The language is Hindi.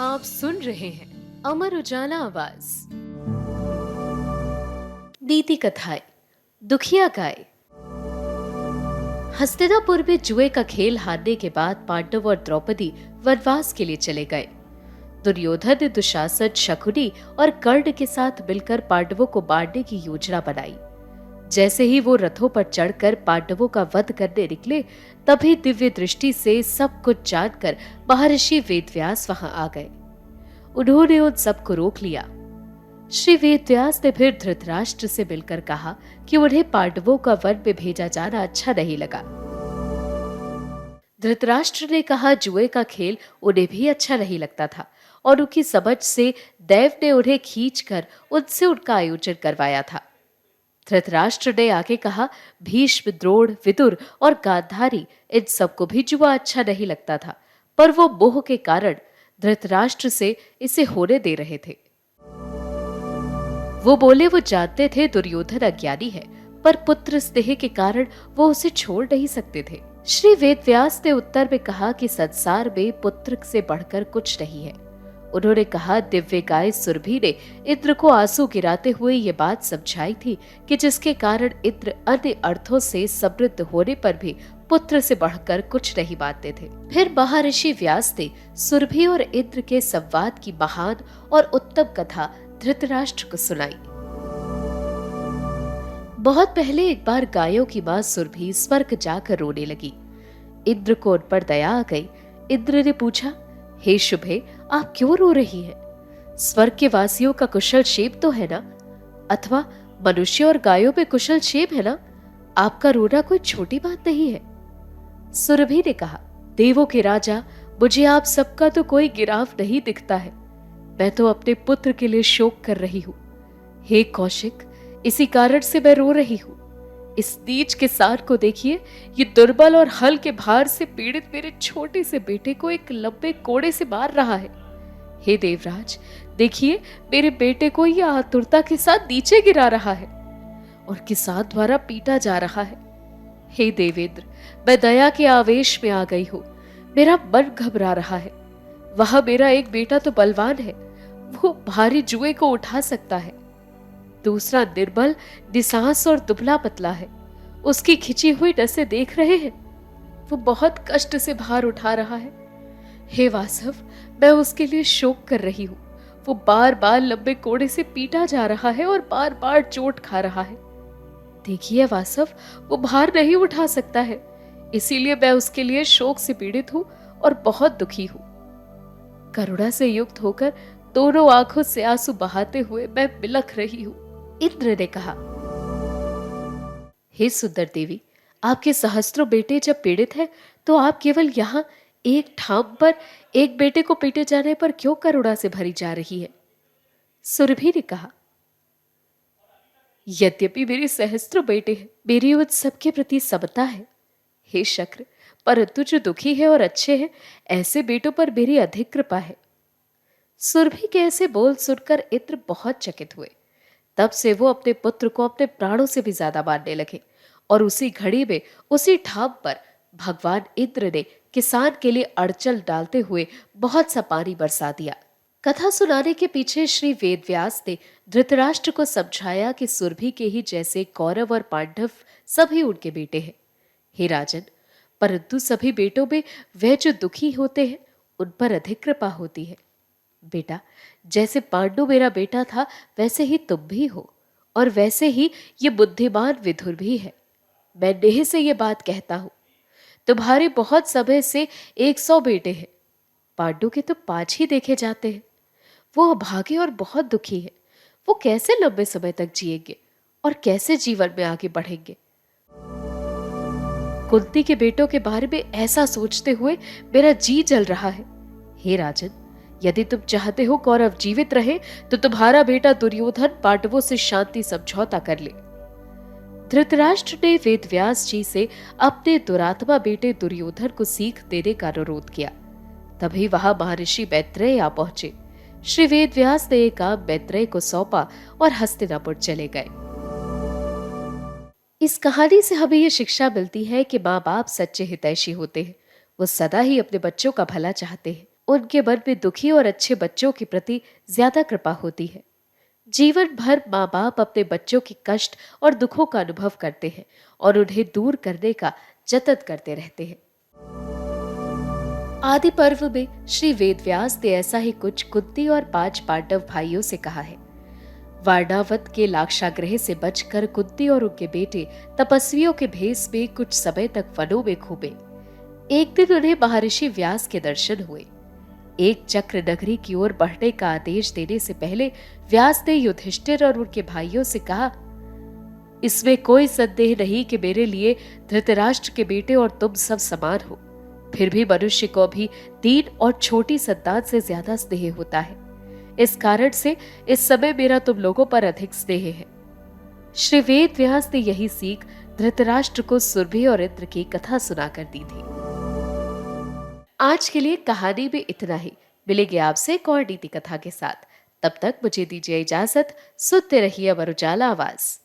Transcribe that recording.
आप सुन रहे हैं अमर उजाला आवाज। नीति कथाएं दुखिया गाय। हस्तिनापुर में जुए का खेल हारने के बाद पांडव और द्रौपदी वनवास के लिए चले गए। दुर्योधन ने दुशासन, शकुनी और कर्ण के साथ मिलकर पांडवों को मारने की योजना बनाई। जैसे ही वो रथों पर चढ़कर पांडवों का वध करने निकले, तभी दिव्य दृष्टि से सब कुछ जानकर महर्षि वेदव्यास वहां आ गए। उन्होंने उन सबको रोक लिया। श्री वेदव्यास ने फिर धृतराष्ट्र से मिलकर कहा कि उन्हें पांडवों का वन में भेजा जाना अच्छा नहीं लगा। धृतराष्ट्र ने कहा जुए का खेल उन्हें भी अच्छा नहीं लगता था और उनकी समझ से देव ने उन्हें खींचकर उनसे उनका आयोजन करवाया था। धृतराष्ट्र ने आगे कहा, भीष्म, द्रोण, विदुर और गांधारी, इन सबको भी जुआ अच्छा नहीं लगता था, पर वो मोह के कारण धृतराष्ट्र से इसे होने दे रहे थे। वो बोले वो जानते थे दुर्योधन अज्ञानी है, पर पुत्र स्नेह के कारण वो उसे छोड़ नहीं सकते थे। श्री वेदव्यास ने उत्तर में कहा कि संसार में पुत्र से बढ़कर कुछ नहीं है। उन्होंने कहा, दिव्य गाय सुरभि ने इंद्र को आंसू गिराते हुए ये बात समझाई थी कि जिसके कारण इंद्र अन्य अर्थों से समृद्ध होने पर भी पुत्र से बढ़कर कुछ नहीं मानते थे। फिर महर्षि व्यास ने सुरभि और इंद्र के संवाद की महान और उत्तम कथा धृतराष्ट्र को सुनाई। बहुत पहले एक बार गायों की मां सुरभि स्वर्ग जाकर रोने लगी। इंद्र को उन पर दया आ गई। इंद्र ने पूछा, हे शुभे, आप क्यों रो रही हैं? स्वर्ग के वासियों का कुशल क्षेम तो है ना? अथवा मनुष्य और गायों में कुशल क्षेम है ना? आपका रोना कोई छोटी बात नहीं है। सुरभि ने कहा, देवों के राजा, मुझे आप सबका तो कोई गिराव नहीं दिखता है। मैं तो अपने पुत्र के लिए शोक कर रही हूं। हे कौशिक, इसी कारण से मैं रो रही हूं। इस नीच के सार को देखिए, ये दुर्बल और हल के भार से पीड़ित मेरे छोटे से बेटे को एक लंबे कोड़े से मार रहा है। हे देवराज, देखिए मेरे बेटे को यह आतुरता के साथ नीचे गिरा रहा है और किसान द्वारा पीटा जा रहा है। हे देवेंद्र, मैं दया के आवेश में आ गई हूं। मेरा मन घबरा रहा है। वहां मेरा एक बेटा तो बलवान है, वो भारी जुए को उठा सकता है। दूसरा निर्बल, निसास और दुबला पतला है। उसकी खिंची हुई नसें देख रहे हैं, वो बहुत कष्ट से भार उठा रहा है। हे वासव, मैं उसके लिए शोक कर रही हूँ। वो बार बार लंबे कोड़े से पीटा जा रहा है और बार बार चोट खा रहा है। देखिए वासव, वो भार नहीं उठा सकता है, इसीलिए मैं उसके लिए शोक से पीड़ित हूँ और बहुत दुखी हूँ। करुणा से युक्त होकर दोनों आंखों से आंसू बहाते हुए मैं बिलख रही हूँ। इंद्र ने कहा, हे सुंदर देवी, आपके सहस्त्रों बेटे जब पीड़ित हैं, तो आप केवल यहाँ एक ठाम पर एक बेटे को पीटे जाने पर क्यों करुणा से भरी जा रही है? सुरभि ने कहा, यद्यपि मेरे सहस्त्रों बेटे हैं, मेरी उन सबके प्रति समता है। हे शक्र, परंतु जो दुखी है और अच्छे हैं, ऐसे बेटों पर मेरी अधिक कृपा है। सुरभि के ऐसे बोल सुनकर इंद्र बहुत चकित हुए। तब से वो अपने पुत्र को अपने प्राणों से भी ज्यादा मानने लगे और उसी घड़ी में उसी ठाम पर भगवान इंद्र ने किसान के लिए अड़चल डालते हुए बहुत सा पानी बरसा दिया। कथा सुनाने के पीछे श्री वेदव्यास ने धृतराष्ट्र को समझाया कि सुरभि के ही जैसे कौरव और पांडव सभी उनके बेटे हैं। हे राजन, परंतु सभी बेटों में वह जो दुखी होते हैं उन पर अधिक कृपा होती है। बेटा, जैसे पांडु मेरा बेटा था, वैसे ही तुम भी हो, और वैसे ही ये बुद्धिमान विदुर भी है। मैं नेह से ये बात कहता हूं। तुम्हारे बहुत समय से 100 बेटे हैं, पांडु के तो 5 ही देखे जाते हैं। वो अभागे और बहुत दुखी है। वो कैसे लंबे समय तक जिएंगे और कैसे जीवन में आगे बढ़ेंगे? कुंती के बेटों के बारे में ऐसा सोचते हुए मेरा जी जल रहा है। हे राजन, यदि तुम चाहते हो कौरव जीवित रहे, तो तुम्हारा बेटा दुर्योधन पांडवों से शांति समझौता कर ले। धृतराष्ट्र ने वेदव्यास जी से अपने दुरात्मा बेटे दुर्योधन को सीख देने का अनुरोध किया। तभी वहां महर्षि मैत्रेय आ पहुंचे। श्री वेदव्यास ने एक काम मैत्रेय को सौंपा और हस्तिनापुर चले गए। इस कहानी से हमें यह शिक्षा मिलती है कि माँ बाप सच्चे हितैषी होते हैं। वो सदा ही अपने बच्चों का भला चाहते हैं। उनके मन में दुखी और अच्छे बच्चों के प्रति ज्यादा कृपा होती है। जीवन भर माँ बाप अपने बच्चों के कष्ट और दुखों का अनुभव करते हैं और उन्हें दूर करने का जतन करते रहते हैं। आदि पर्व में श्री वेदव्यास ने ऐसा ही कुछ कुंती और 5 पांडव भाइयों से कहा है। वारणावत के लाक्षागृह से बचकर कुंती और उनके बेटे तपस्वियों के भेष में कुछ समय तक वनों में घूमे। एक दिन उन्हें महर्षि व्यास के दर्शन हुए। एक चक्र नगरी की ओर बढ़ने का आदेश देने से पहले व्यास ने युधिष्ठिर और उनके भाइयों से कहा, इसमें कोई संदेह नहीं कि मेरे लिए धृतराष्ट्र के बेटे और तुम सब समान हो। फिर भी मनुष्य को भी दीन और छोटी संतान से ज्यादा स्नेह होता है। इस कारण से इस समय मेरा तुम लोगों पर अधिक स्नेह है। श्री वेद व्यास ने यही सीख धृतराष्ट्र को सुरभि और इंद्र की कथा सुनाकर दी थी। आज के लिए कहानी में इतना ही। मिलेंगे आपसे एक और नीति कथा के साथ। तब तक मुझे दीजिए इजाजत। सुनते रहिए अमर उजाला आवाज।